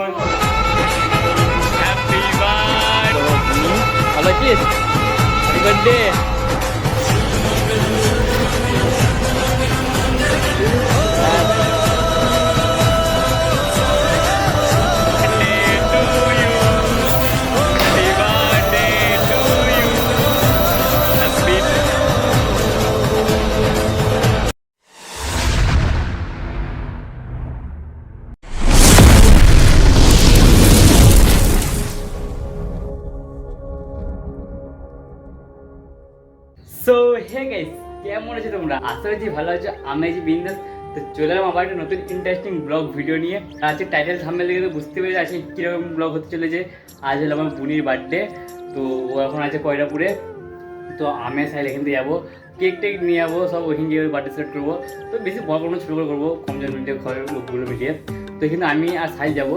Happy birthday. ভালো আছিস? Happy birthday. So hey guys, কেমন আছো তোমরা? আশা করছি ভালো আছো। আমি আছি বিন্দাস। তো চলে এলাম আবার একটা নতুন ইন্টারেস্টিং ব্লগ ভিডিও নিয়ে। আজকে টাইটেল সামনে লেগে তো বুঝতে পেরেছি আজকে কীরকম ব্লগ হতে চলেছে। আজ হলো আমার বোনির বার্থডে। তো ও এখন আছে কয়রাপুরে। তো আমি সাইল এখান থেকে যাবো, কেক টেক নিয়ে যাবো, সব ওইখানে গিয়ে বার্থডে সেট করবো। তো বেশি বড় কোনো ছোটো করে করবো, কম জন মিলিয়ে ঘরের লোকগুলো মিলিয়ে। তো এখানে আমি আর সাইল যাবো।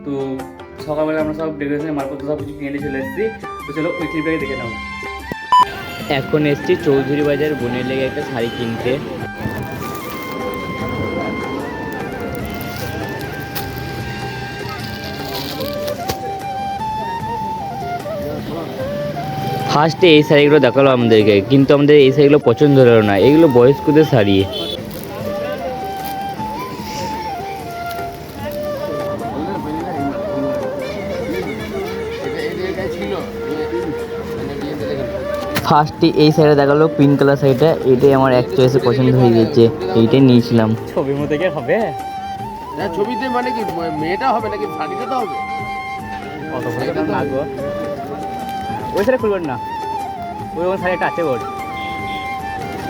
তো সকালবেলা আমরা সব ডেকোরেশনের মালপত্র সব কিছু কিনে চলে এসেছি। তো চলো ওই ক্লিপটাকে দেখে নাও। এখন এসছি চৌধুরী বাজার বোনের লেগে একটা শাড়ি কিনতে। ফার্স্টে এই শাড়িগুলো দেখালো আমাদেরকে, কিন্তু আমাদের এই শাড়িগুলো পছন্দ হলো না। এগুলো বয়স্কদের শাড়ি। ফার্স্টে এই শাড়িটা দেখালো, পিঙ্ক কালার শাড়িটা। এটাই আমার এক চয়েসে পছন্দ হয়ে গেছে, এইটাই নিয়েছিলাম। ছবির মতো কি হবে? না ছবিতে মানে কি মেয়েটা হবে নাকি শাড়িটা তো হবে? কত ভালো না গো, ওই শাড়ি খুলবেন না, ওই ওই শাড়িটা আছে ওর,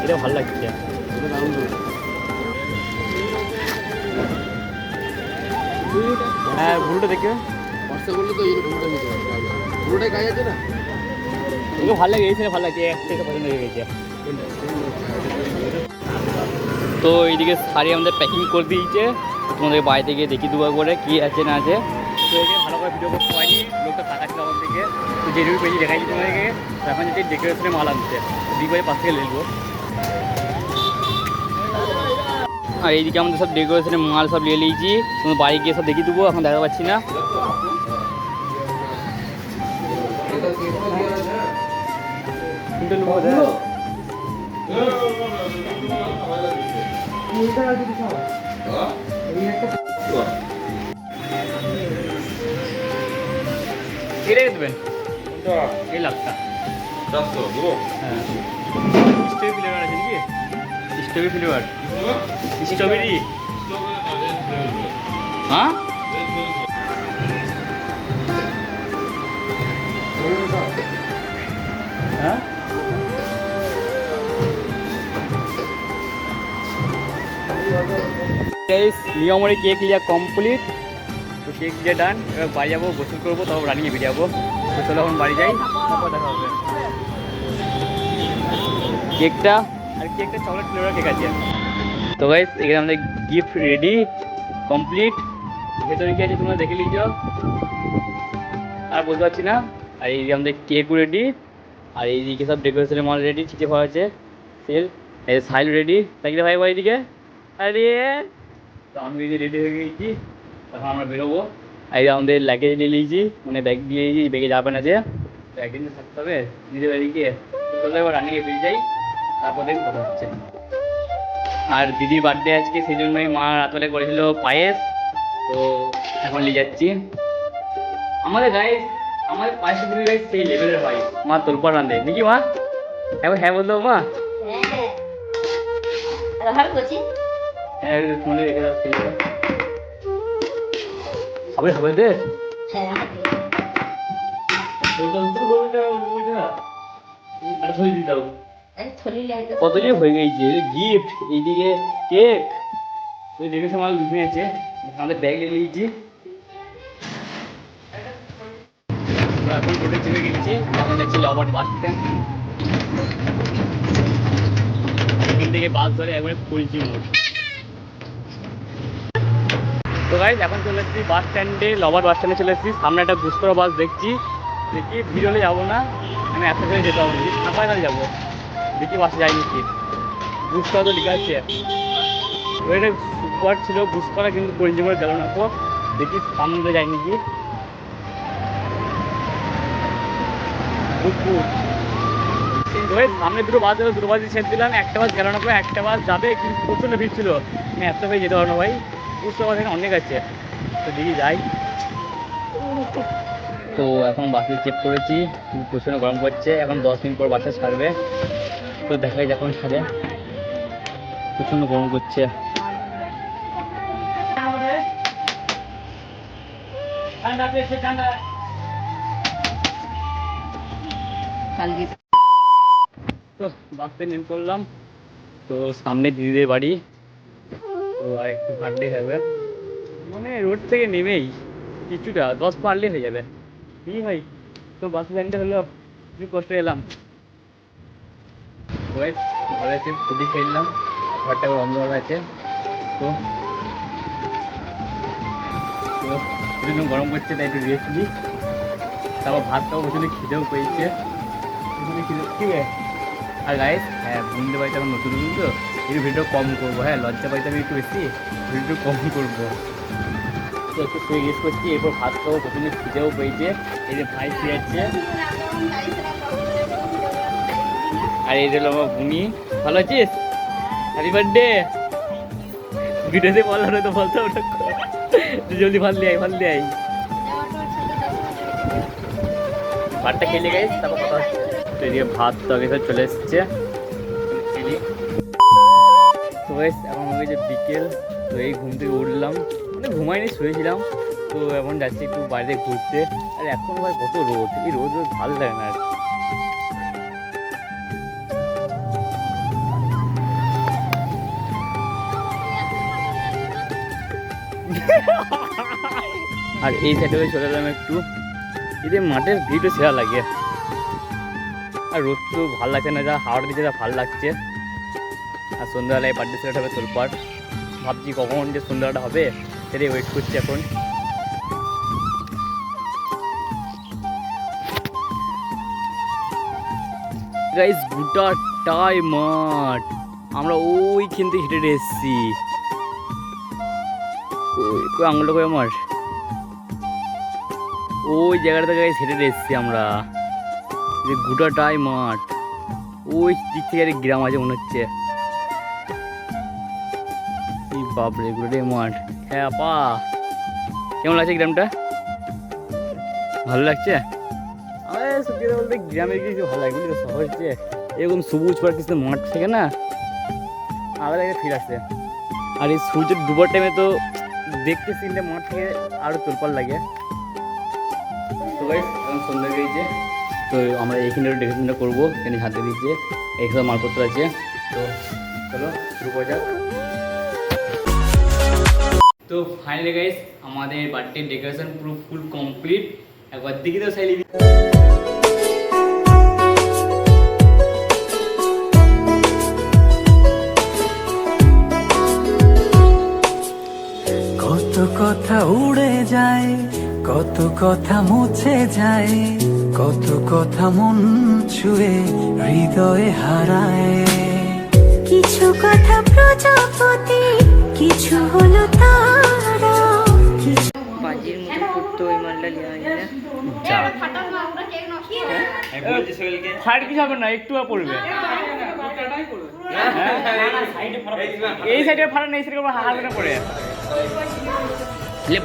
এটা ভালো লাগছে। হ্যাঁ ভুলটা দেখে কষ্ট করলে তো এই ভুলটা নিতে হবে, ভুলটাই কাজ আছে না। ওকে ভালো লাগে, এই শাড়ি ভালো লাগছে, এক থেকে পছন্দ হয়ে গেছে। তো এইদিকে শাড়ি আমাদের প্যাকিং করে দিয়েছে। তোমাদের বাড়িতে গিয়ে দেখি দুবার করে কী আছে না আছে। তো এদিকে ভালো করে ভিডিও করতে পারিনি, লোকটা তাকাচ্ছিল আমার থেকে। তো যেটুকু পেয়েছি দেখাইছি তোমাদেরকে। এখন যদি ডেকোরেশনের মাল আনছে, দুইবারে পাশ থেকে নেবো। আর এইদিকে আমাদের সব ডেকোরেশনের মাল সব নিয়ে নিয়েছি। তোমার বাড়ি গিয়ে সব দেখিয়ে দেবো, এখন দেখা পাচ্ছি না। এটাই দেবেন এই লাখটা। হ্যাঁ স্ট্রবেরি ফ্লেভার আছে নাকি? Strawberry flavour, strawberry. হ্যাঁ হ্যাঁ নিয়মরে কেক লিয়া কমপ্লিট। তো কেক লিয়া ডান। এবার বাড়ি যাবো, গোসল করবো, তারপর রানিংয়ে বেরিয়ে যাবো। তো চলো এখন বাড়ি যাই, তারপর দেখা হবে। কেকটা আর কেকটা চকলেট ফ্লেভার কেক আছে। তো গাইস এখানে আমাদের গিফট রেডি কমপ্লিট। ভেতরে কি আছে তোমরা দেখে নিয়েছ, আর বলতে পারছি না। আর এই আমাদের কেকও রেডি, আর এইদিকে সব ডেকোরেশনের মাল রেডি, চিঠি পাওয়া আছে সেল। এই সাইল রেডি, তাই ভাই এইদিকে। আরে তো আমি এই যে রেডি হয়ে গেছি, তখন আমরা বেরোবো। এই আমাদের লাগেজ নিয়ে নিয়েছি, মানে ব্যাগ দিয়ে নিয়েছি, ব্যাগে যাবেন আছে, একদিন তো থাকতে হবে নিজের বাড়ি গিয়ে। চলে এবার রানিংয়ে বেরিয়ে যাই, তারপর দেখুন কথা হচ্ছে। আর দিদির বার্থডে আজকে, সেই জন্যই মা রাতবেলা করেছিল পায়েস। তো এখন নিয়ে যাচ্ছি। আমাদের গায়ে আমাদের পায়েসের দিদি গায়ে সেই লেভেলের পায়েস, মা তোলপা রাঁধে নাকি মা? হ্যাঁ হ্যাঁ বলতো মা। হ্যাঁ মনে রেখে যাচ্ছে, হবে হবে দে। কতদিন হয়ে গেছে গিফট, এইদিকে কেক, তুই দেখেছো মাল বিভিন্ন আছে। আমাদের ব্যাগ নিয়ে নিয়েছি, এখন রোডে চেপে গেছি। এখন দেখছি লবণ বাস স্ট্যান্ড, এখান থেকে বাস ধরে একবারে ফুলছি মোড়। তো গাইজ এখন চলে এসেছি বাস স্ট্যান্ডে, লবার বাস স্ট্যান্ডে চলে এসেছি। সামনে একটা ঘুষকরা বাস দেখছি, দেখি ভিড় যাবো না, আমি একটা করে যেতে হবে, ফাঁকা কাল যাবো। দেখি বাসে যাইনি কি ঘুষকরা তো লেখা আছে, ওইটা সুপার ছিল ঘুষকরা, কিন্তু পরিচয় করে গেল না। তো দেখি সামনে যাই নাকি। সামনে দুটো বাস যাবে, দুটো বাসে ছেড়ে দিলাম, একটা বাস গেল না, একটা বাস যাবে কিন্তু প্রচণ্ড ভিড় ছিল, আমি এত ভাই যেতে পারবো না ভাই, বুঝতে পারছি অনেক আছে, তো দেখি যাই। তো এখন বাসে চেক করেছি, প্রচণ্ড গরম করছে, এখন 10 মিনিট পর বাসে ছাড়বে, তো দেখাই যখন ছাড়ে, প্রচণ্ড গরম করছে। তো বাসে নেমে পড়লাম, তো সামনে দিদিদের বাড়ি, তো আর একটু হাঁটলেই হবে, মানে রোড থেকে নেমেই কিছুটা 10 পারলেই হয়ে যাবে। কি ভাই, তো বাসে জানতে হলো একটু কষ্ট এলাম, ঘরে আছে ফুটি খেললাম, ঘরটা অন্ধকার আছে, তো প্রচণ্ড গরম করছে তাই একটু রেস্ট দিই, তারপর ভাত খাবো, প্রচণ্ড খিদেও পেয়েছে, ঠিক আছে। আর গাইস, হ্যাঁ বুঝতে পারছি এখন নতুন নতুন তো একটু ভিডিও কম করবো, হ্যাঁ লজ্জা পাইতে আমি একটু বেশি, ভিডিও কম করবো, তো একটু শুয়ে গেস করছি, এরপর ভাত খাবো, প্রচণ্ড খিদেও পেয়েছে, এই যে ভাই শুয়ে যাচ্ছে, আর এই হলো আমার ভূমি। ভালো আছিস? Happy birthday. ভিডিওতে বলার হয়তো বলতে ওটা জলদি ভাল দিয়ে আই ভাতটা খেলে গাইস, তারপর কথা হচ্ছে। তো এদিকে ভাত তো আগে চলে এসছে, তো গাইস এখন হয়ে গেছে বিকেল, তো এই ঘুম থেকে উঠলাম, মানে ঘুমাইনি শুয়েছিলাম, তো এখন যাচ্ছি একটু বাইরে ঘুরতে, আর এখন ভাই কত রোদ, এই রোদ ভালো লাগে না আর। আর এই সাইডে চলে এলাম একটু, এই মাঠের ভিড়ও সেরা লাগে, আর রোদ তো ভালো লাগছে না, যা হাওড়া দিচ্ছে যা ভালো লাগছে, আর সন্ধ্যাবেলায় বার্থডে সেট হবে তোলপাট, ভাবছি কখন যে সন্ধ্যাটা হবে সেটাই ওয়েট করছি এখন। গাইস গোটাটাই মাঠ, আমরা ওইখান থেকে হেঁটে এসেছি, ওই আঙুলটা করে আমার ওই জায়গাটা থেকে হেঁটে এসেছি আমরা, যে গোটাটাই মাঠ, ওই দিক থেকে একটা গ্রাম আছে মনে হচ্ছে, বাপরে গোটাটাই মাঠ। হ্যাঁ আপা, কেমন লাগছে গ্রামটা? ভালো লাগছে? আমার সত্যি কথা বলতে গ্রামের কিছু ভালো লাগে, বুঝলি, শহর হচ্ছে এরকম সবুজ পাড় কিছু মাঠ থেকে না, আলাদা একটা ফিল আসছে, আর এই সূর্যের ডুবার টাইমে তো দেখতে সিনটা মাঠ থেকে আরও তোলপাড় লাগে। তো গাইস এখন সন্ধ্যা গিয়েছে, তো আমরা এইখানে ডেকোরেশনটা করবো, এখানে হাতে দিচ্ছে, এইখানে মালপত্র আছে, তো চলো শুরু করা যাক। তো ফাইনালি গাইস আমাদের বার্থডে ডেকোরেশন পুরো ফুল কমপ্লিট, একবার দেখি তো সাইলি। কত কথা উড়ে যায়, কত কথা মুছে যায়, কত কথা মন ছুঁয়ে হৃদয়ে হারায়, কিছু কথা প্রজাপতি, কিছু হলো তারা, বাজির মতো করতো ওই মালটা দেওয়া যায় না। ফাইট কিছু হবে না, একটু পড়বে, এই সাইডে ফাটা নেই, সাইডে হাত না পড়ে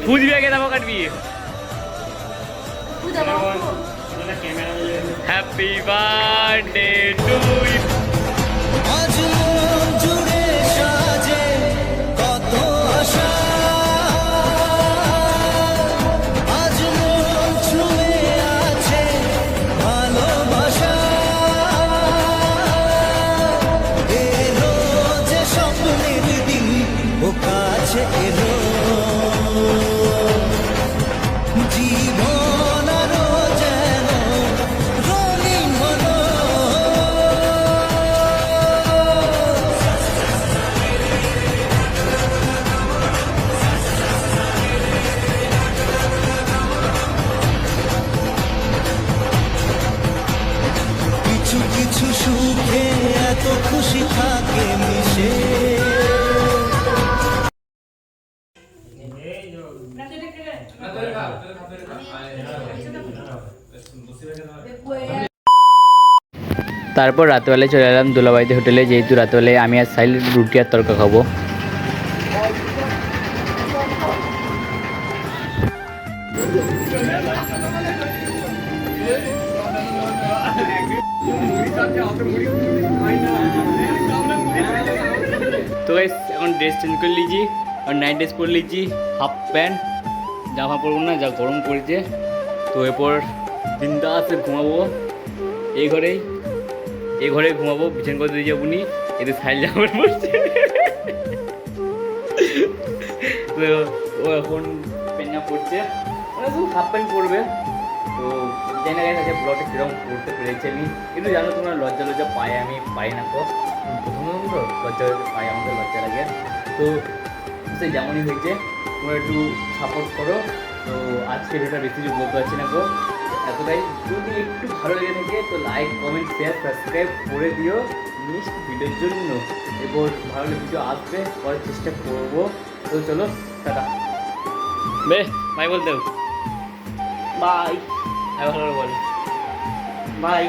ফুজবি আগে দাবো কাটবি। Happy birthday to you. আজ মন জুড়ে সাজে কত আশা, আজ মন ছুঁয়ে আছে ভালোবাসা, এলো যে স্বপ্নের দিন ও কাছে এলো, জীবন আরো যেন রঙিন হলো। তারপর রাতবেলায় চলে এলাম দুলাবাড়িতে হোটেলে, যেহেতু রাতবেলায় আমি আর সাইল রুটি আর তরকা খাবো। তো গাইস এখন ড্রেস চেঞ্জ করে লিজি আর নাইট ড্রেস পরে লিজি, হাফ প্যান্ট, জামা পরবো না, যা গরম পড়েছে। তো এরপর বিন্দাসে ঘুমাবো এই ঘরে ঘুমাবো, বিছান করে দিয়ে যাবো নি, এতে সাইল জামা পড়ছে। তো ও এখন প্যান্ট জামা পড়ছে, মানে শুধু হাফ প্যান্ট পরবে। তো জানি না গাইস আজকে ব্লগটা কীরকম করতে পেরেছি আমি, কিন্তু জানো তোমরা লজ্জা পাই, আমি পাই না তো প্রথমে তো লজ্জা পাই, আমাদের লজ্জা লাগে। তো সে যেমনই হয়েছে তোমরা একটু সাপোর্ট করো। তো আজকে ভিডিওটা বেশি কিছু বলতে পারছি না গো, এতটাই। যদি একটু ভালো লেগে থাকে তো লাইক কমেন্ট শেয়ার সাবস্ক্রাইব করে দিও নেক্সট ভিডিওর জন্য। এরপর ভালো ভিডিও আসবে, করার চেষ্টা করবো। তো চলো টাটা, বে বাই বলতে, বাই, ভালো বল, বাই।